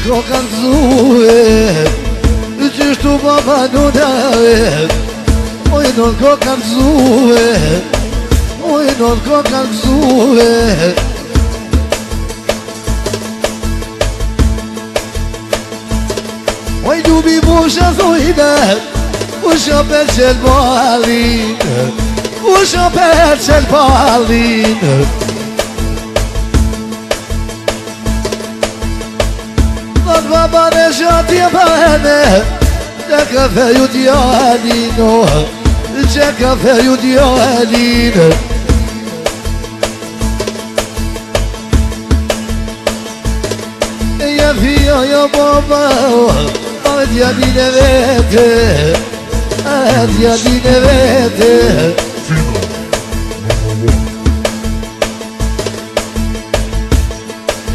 ko kanë zue Qështu baba nunave Oj non ko kanë zue Oj non ko kanë zue Oj ljubi musha thujne Musha për qëll balin Musha për qëll balin Dhët baba në shatje bëne Që kafe ju t'jalino Që kafe ju t'jalino Ja fia ja baba A t'jalline vete A t'jalline vete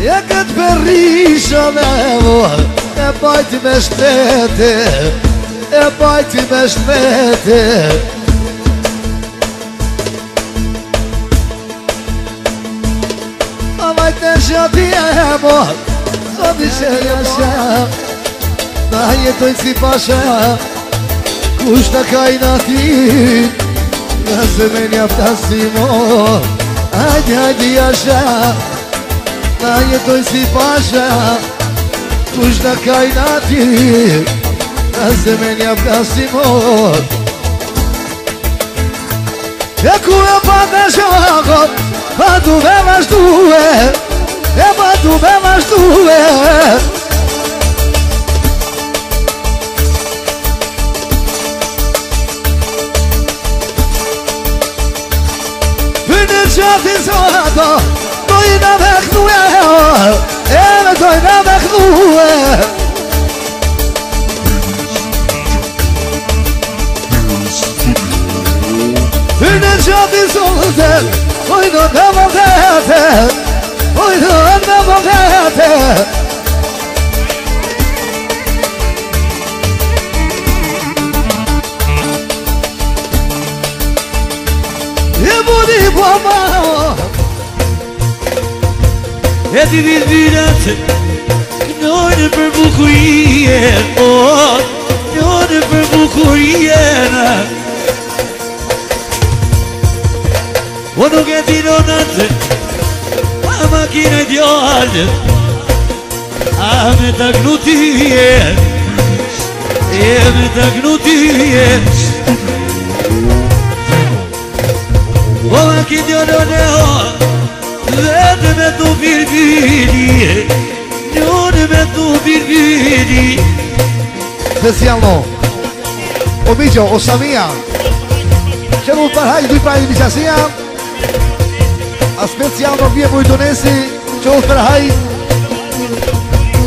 Ja këtë përrisha me E bajti me shtete E bajti me shtete A bajti në shati e mor Zoti që jasha Na jetojnë si pasha Kush në kajna ti Nëse me një aftasimo Ajdi, ajdi jasha Na jetojnë si pasha Kush në kajna ti Nëse me një aftasimo E ku e pa të shakot Pa du me vazhdue E pa du me vazhdue Për në qatin soto Dojna me këtue E me dojna me këtue Për në qatin soto Dojna me vëndete Dojna me vëndete E budi baba E ti virvirat Kënojnë për bukurien Kënojnë për bukurien O nuk e ti nonat A makina i djallë A me ta knutien E me ta knutien O makina i djallë Vete me tu virviri Njone me tu virviri Specijalno O Miqo, o Samia Që mu përhaj duj prajnë miqasia A specijalno bje Mujtonesi Që mu përhaj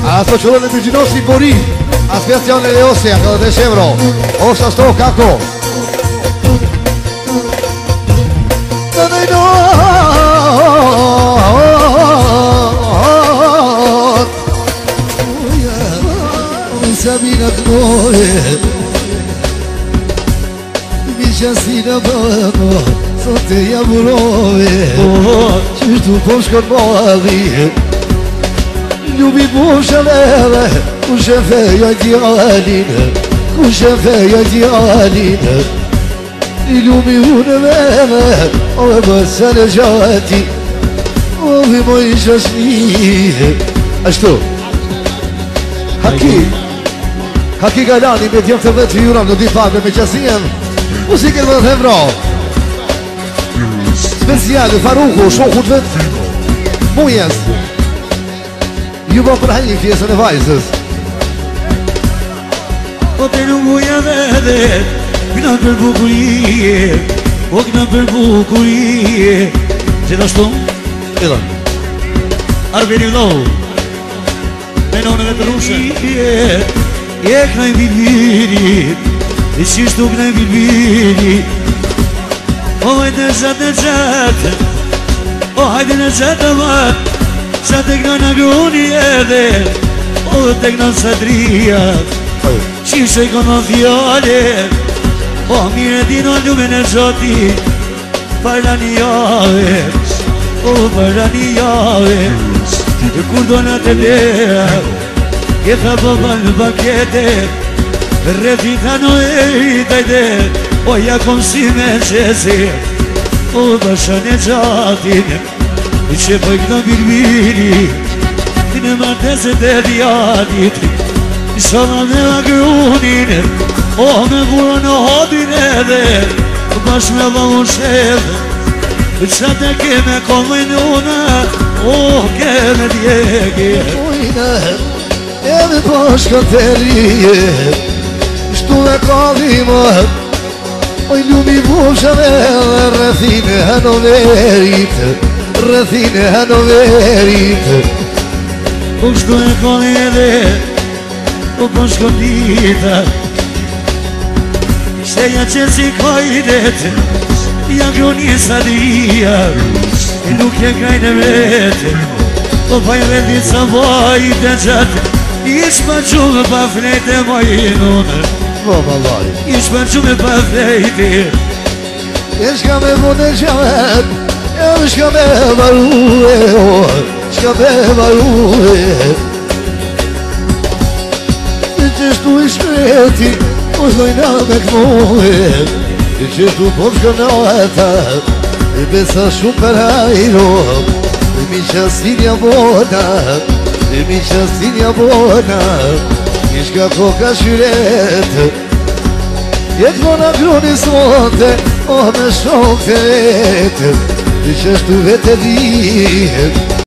A to qëllën e Mirgjinosi Bori A specijalno e Leosija Kada 10 euro Osa sto kako Sabina knoje Miqasina bëno Sote jamurove Qështu po shkon madhi Ljubi musha leve Kushe feja djalin Kushe feja djalin Ljubi unë veve O e bësën e gjati O vi moj shashni Ashtu Haki Haki Gajlani me djemë të vetë juram në di fakve me qasien Musikën dhe hevro Speciali, Faruku, shokut vetë Mujes Ju bo për hajnë fjesën e vajzës O të nunguja vede Këna për bukurie O këna për bukurie Gjithashtu Idon Arbeni vlau Menone dhe të rushe E këna i bilbiri E qishtu këna i bilbiri O hajde në qatë O hajde në qatë mat Qa të këna në gruni edhe O të këna në sadria Qishe i kono fjale O mire di në lume në qati Para një jave O para një jave E kur do në të lera Kjetha po banë bakete Rethita në e dajde O ja kom si me qesi O bashën e gjatin I që pëj këta birbiri Ti në marteset e djatit I shama me agrunin O me bura në hodin edhe Bash me dhëmë shedhe Qatë e keme komajnuna O keme djegi Ujnë edhe pashka të rije Shtu dhe kallimat Oj lumi bushave dhe rëthine hanoverit Rëthine hanoverit O shtu e kalli edhe O pashka dita Shteja që si kajdet Ja groni sadia I nuk je krajnë e vete O pa i vendit sa vajt e qatë Ish pa qume pa flejte majnune Po vallaj Ish pa qume pa flejte E shka me vune qamet E shka me varue Shka me varue E qështu i shkreti O shdojna me këmove E qështu po shkënata E besa shumë për hajro E mi qasinja bona E mi qasinja bona Ishka koka shyret Jetë bona groni sonte O me shok të vetë E qështu vete dhjet